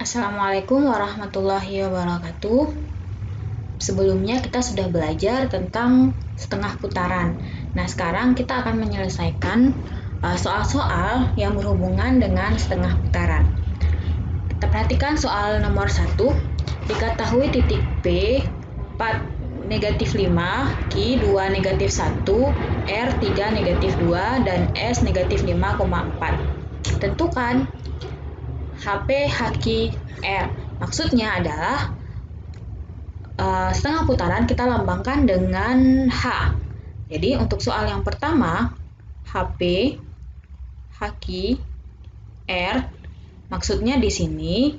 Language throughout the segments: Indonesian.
Assalamualaikum warahmatullahi wabarakatuh. Sebelumnya kita sudah belajar tentang setengah putaran. Nah, sekarang kita akan menyelesaikan soal-soal yang berhubungan dengan setengah putaran. Kita perhatikan soal nomor 1. Diketahui titik P 4 negatif 5, Q 2 negatif 1, R 3 negatif 2, dan S negatif 5,4. Tentukan HP, HQ, R. Maksudnya adalah setengah putaran kita lambangkan dengan H. Jadi untuk soal yang pertama, HP, HQ, R, maksudnya di sini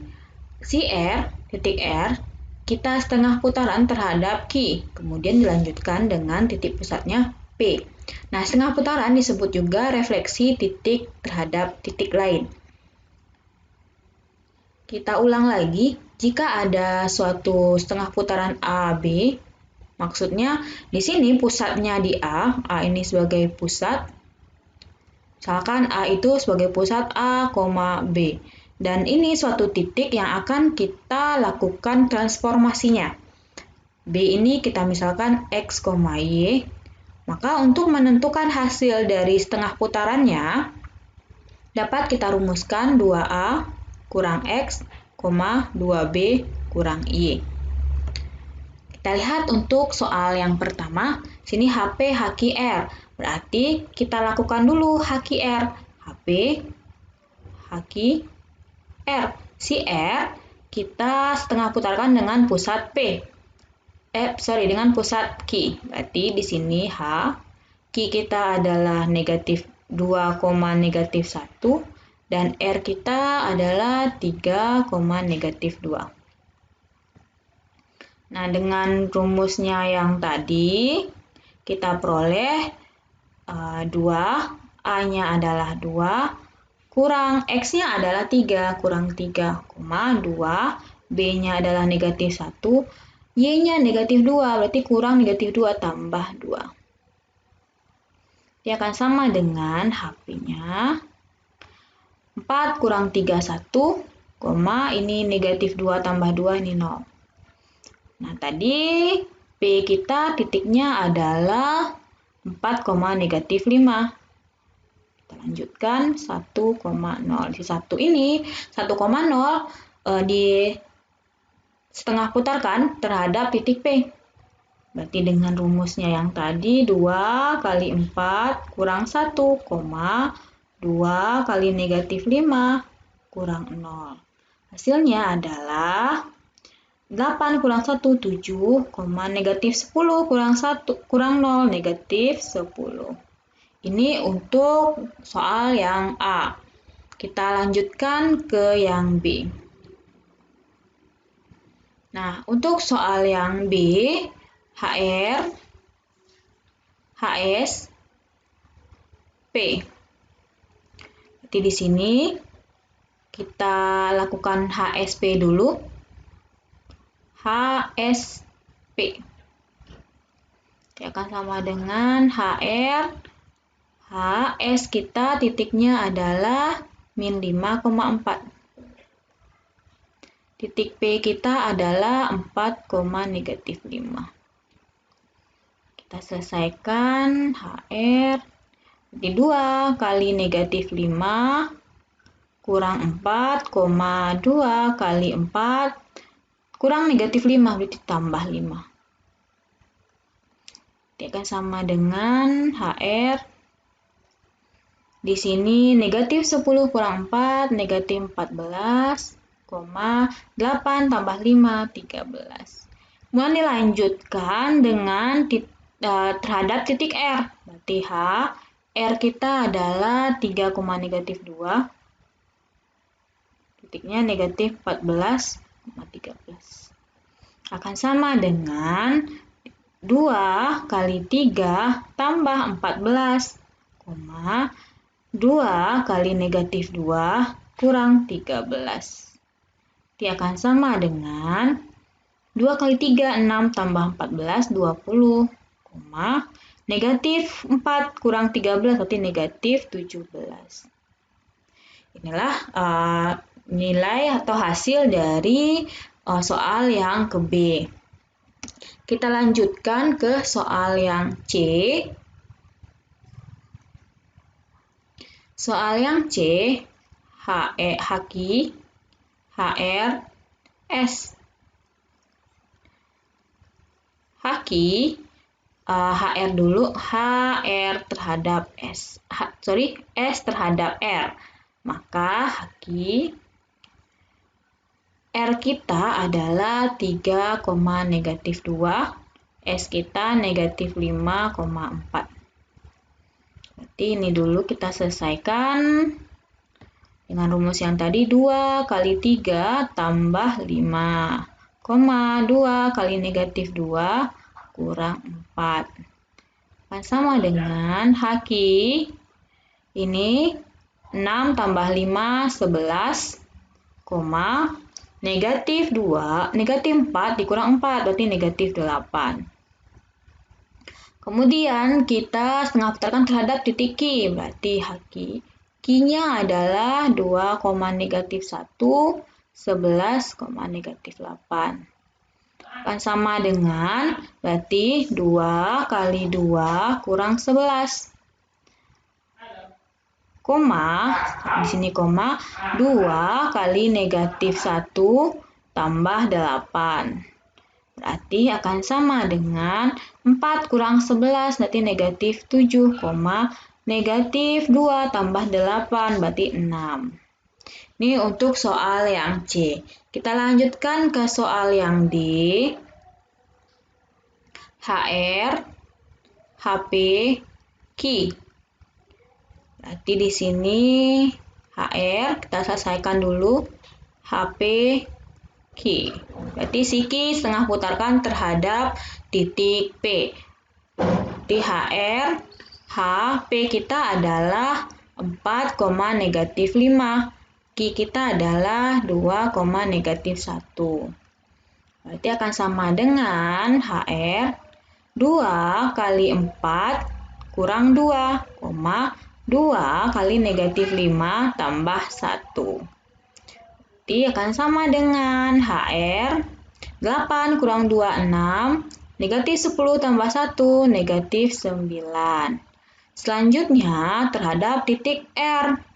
si R, titik R, kita setengah putaran terhadap Q, kemudian dilanjutkan dengan titik pusatnya P. Nah, setengah putaran disebut juga refleksi titik terhadap titik lain. Kita ulang lagi, jika ada suatu setengah putaran A, B, maksudnya di sini pusatnya di A ini sebagai pusat, misalkan A itu sebagai pusat A, B. Dan ini suatu titik yang akan kita lakukan transformasinya. B ini kita misalkan X, Y. Maka untuk menentukan hasil dari setengah putarannya, dapat kita rumuskan 2A kurang X, 2B kurang Y. Kita lihat untuk soal yang pertama, sini HP, HQ, R. Berarti kita lakukan dulu HQ, R. HP, HQ, R. Si R kita setengah putarkan dengan pusat P. Dengan pusat Q. Berarti di sini H, Q kita adalah negatif 2, negatif 1. Dan R kita adalah 3, negatif 2. Nah, dengan rumusnya yang tadi, kita peroleh 2, A-nya adalah 2, kurang X-nya adalah 3, kurang 3, 2, B-nya adalah negatif 1, Y-nya negatif 2, berarti kurang negatif 2 tambah 2. Dia akan sama dengan HP-nya. 4 kurang 3, 1, ini negatif 2 tambah 2, ini 0. Nah, tadi P kita titiknya adalah 4, negatif 5. Kita lanjutkan 1,0. Di 1 ini, 1,0 di setengah putarkan terhadap titik P. Berarti dengan rumusnya yang tadi, 2 kali 4 kurang 1, 2 kali negatif 5 kurang 0. Hasilnya adalah 8 kurang 1, 7, negatif 10 kurang 1, kurang 0, negatif 10. Ini untuk soal yang A. Kita lanjutkan ke yang B. Nah, untuk soal yang B, HR, HS, P. Jadi di sini kita lakukan HSP dulu. HSP. Dia akan sama dengan HR. HS kita titiknya adalah min 5,4. Titik P kita adalah 4, negatif 5. Kita selesaikan HR. Jadi 2 kali negatif 5 kurang 4, 2 kali 4 kurang negatif 5, berarti tambah 5. Dia akan sama dengan HR. Di sini negatif 10 kurang 4, negatif 14, 8 tambah 5, 13. Kemudian dilanjutkan dengan terhadap titik R. Berarti R kita adalah 3, negatif 2. Titiknya negatif 14, 13. Akan sama dengan 2 kali 3 tambah 14, 2 kali negatif 2 kurang 13. Dia akan sama dengan 2 kali 3, 6 tambah 14, 20, negatif 4 kurang 13, berarti negatif 17. Inilah nilai atau hasil dari soal yang ke B. Kita lanjutkan ke soal yang C. Soal yang C, Haki, HR, S. Haki, HR dulu, HR terhadap S. S terhadap R. Maka Haki, R kita adalah 3, -2, S kita -5,4. Berarti ini dulu kita selesaikan dengan rumus yang tadi 2 kali 3 tambah 5, 2 kali -2 kurang 4. Akan sama dengan Haki, ini 6 tambah 5, 11, -4 dikurang 4, berarti -8. Kemudian kita setengah putarkan terhadap titik Q, berarti Q-nya adalah 2, -1, 11, -8. Akan sama dengan, berarti 2 kali 2 kurang 11. Di sini 2 kali -1 tambah 8. Berarti akan sama dengan 4 kurang 11, berarti -7, -2 tambah 8, berarti 6. Ini untuk soal yang C. Kita lanjutkan ke soal yang D. HR, HP, Q. Berarti di sini HR kita selesaikan dulu, HP, Q. Berarti si Q setengah putarkan terhadap titik P. Di HR, HP kita adalah 4, -5. Q kita adalah 2, -1. Berarti akan sama dengan HR 2 kali 4 kurang 2, 2 kali -5 tambah 1. Berarti akan sama dengan HR 8 kurang 2, 6, -10 tambah 1, -9. Selanjutnya terhadap titik R.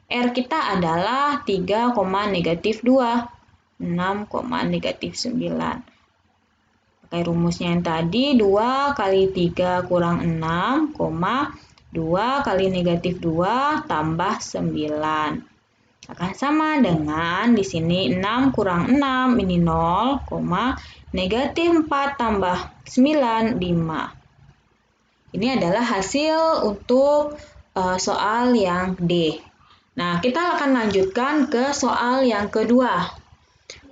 R kita adalah 3, -2, 6, -9. Pakai rumusnya yang tadi, 2 kali 3 kurang 6, 2 kali -2 tambah 9. Akan sama dengan di sini 6 kurang 6, ini 0, -4 tambah 9, 5. Ini adalah hasil untuk soal yang D. Nah, kita akan lanjutkan ke soal yang kedua.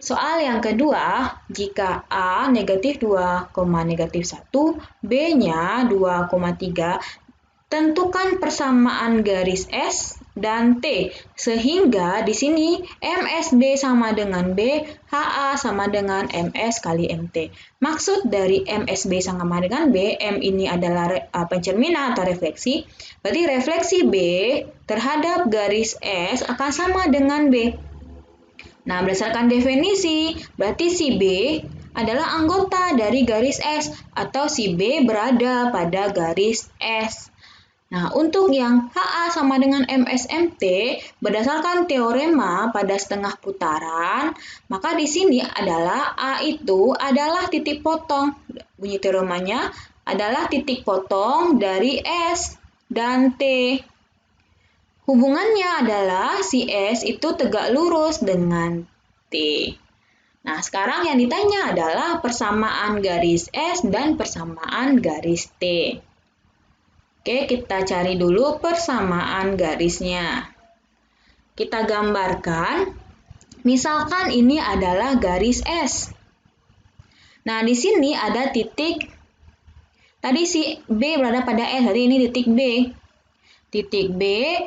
Soal yang kedua, jika A -2, -1, B-nya 2,3, tentukan persamaan garis S dan T, sehingga di sini MSB sama dengan B, HA sama dengan MS kali MT. Maksud dari MSB sama dengan B, M ini adalah pencerminan atau refleksi, berarti refleksi B terhadap garis S akan sama dengan B. Nah, berdasarkan definisi, berarti si B adalah anggota dari garis S atau si B berada pada garis S. Nah, untuk yang HA sama dengan MSMT, berdasarkan teorema pada setengah putaran, maka di sini adalah A itu adalah titik potong. Bunyi teoremanya adalah titik potong dari S dan T. Hubungannya adalah si S itu tegak lurus dengan T. Nah, sekarang yang ditanya adalah persamaan garis S dan persamaan garis T. Oke, kita cari dulu persamaan garisnya. Kita gambarkan, misalkan ini adalah garis S. Nah, di sini ada titik, tadi si B berada pada S, jadi ini titik B. Titik B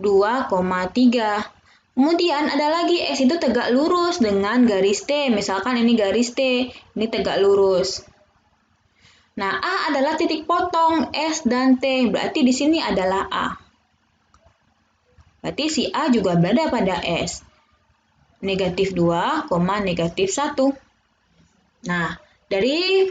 2,3. Kemudian ada lagi S itu tegak lurus dengan garis T. Misalkan ini garis T, ini tegak lurus. Nah, A adalah titik potong S dan T, berarti di sini adalah A. Berarti si A juga berada pada S. negatif 2, negatif 1. Nah, dari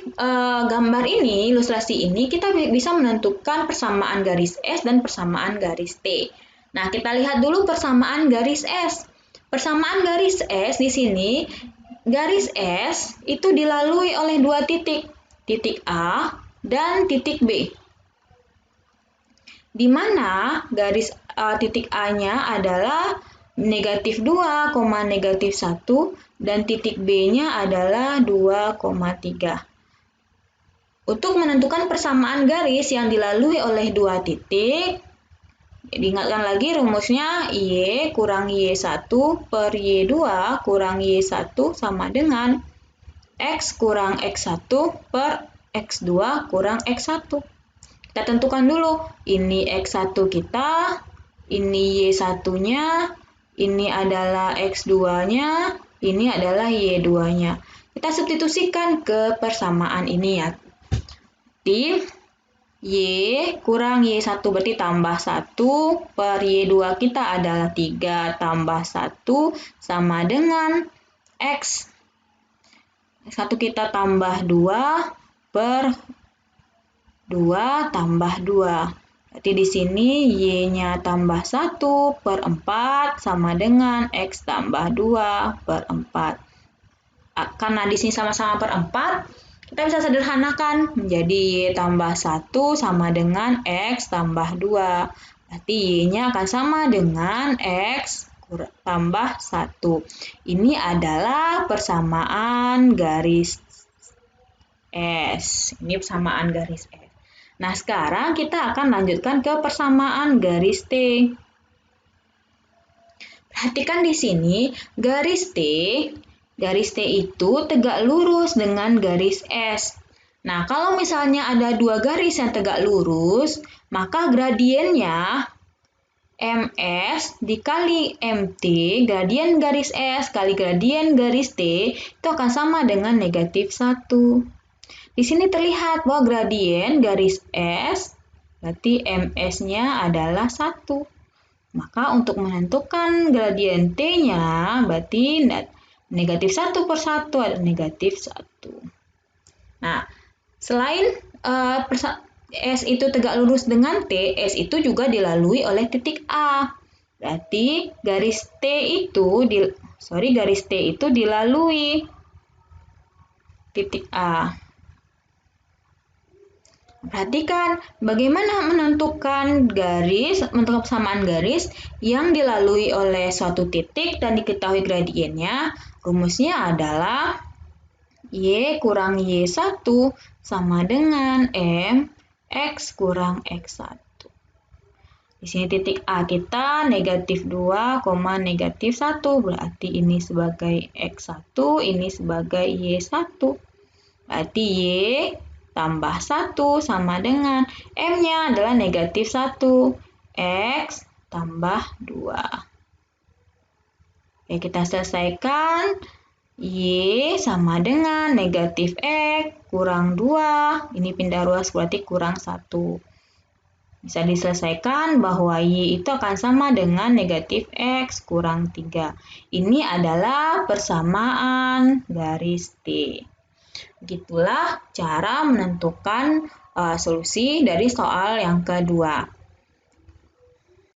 gambar ini, ilustrasi ini, kita bisa menentukan persamaan garis S dan persamaan garis T. Nah, kita lihat dulu persamaan garis S. Persamaan garis S di sini, garis S itu dilalui oleh dua titik, titik A dan titik B. Di mana garis titik A-nya adalah negatif 2, negatif 1, dan titik B-nya adalah 2,3. Untuk menentukan persamaan garis yang dilalui oleh dua titik, diingatkan lagi rumusnya Y kurang Y1 per Y2 kurang Y1 sama dengan X kurang X1 per X2 kurang X1. Kita tentukan dulu, ini X1 kita, ini Y1-nya, ini adalah X2-nya, ini adalah Y2-nya. Kita substitusikan ke persamaan ini ya. Di Y kurang Y1 berarti tambah 1 per Y2 kita adalah 3 tambah 1 sama dengan X. X1 kita tambah 2 per 2 tambah 2. Berarti di sini Y-nya tambah 1 per 4 sama dengan X tambah 2 per 4. Karena di sini sama-sama per 4, kita bisa sederhanakan menjadi Y tambah 1 sama dengan X tambah 2. Berarti Y-nya akan sama dengan X tambah 1. Ini adalah persamaan garis S. Ini persamaan garis S. Nah, sekarang kita akan lanjutkan ke persamaan garis T. Perhatikan di sini, garis T itu tegak lurus dengan garis S. Nah, kalau misalnya ada dua garis yang tegak lurus, maka gradiennya MS dikali MT, gradien garis S kali gradien garis T, itu akan sama dengan negatif 1. Di sini terlihat bahwa gradien garis S, berarti MS-nya adalah 1. Maka untuk menentukan gradien T-nya, berarti negatif 1 per 1 adalah negatif 1. Nah, selain S itu tegak lurus dengan T, S itu juga dilalui oleh titik A. Berarti garis T itu dilalui titik A. Perhatikan bagaimana menentukan persamaan garis yang dilalui oleh suatu titik dan diketahui gradiennya. Rumusnya adalah Y kurang Y1 sama dengan M X kurang X1. Di sini titik A kita negatif 2, negatif 1. Berarti ini sebagai X1, ini sebagai Y1. Berarti Y tambah 1 sama dengan M-nya adalah negatif 1. X tambah 2. Oke, kita selesaikan. Y sama dengan negatif X kurang 2. Ini pindah ruas berarti kurang 1. Bisa diselesaikan bahwa Y itu akan sama dengan negatif X kurang 3. Ini adalah persamaan garis T. Begitulah cara menentukan solusi dari soal yang kedua.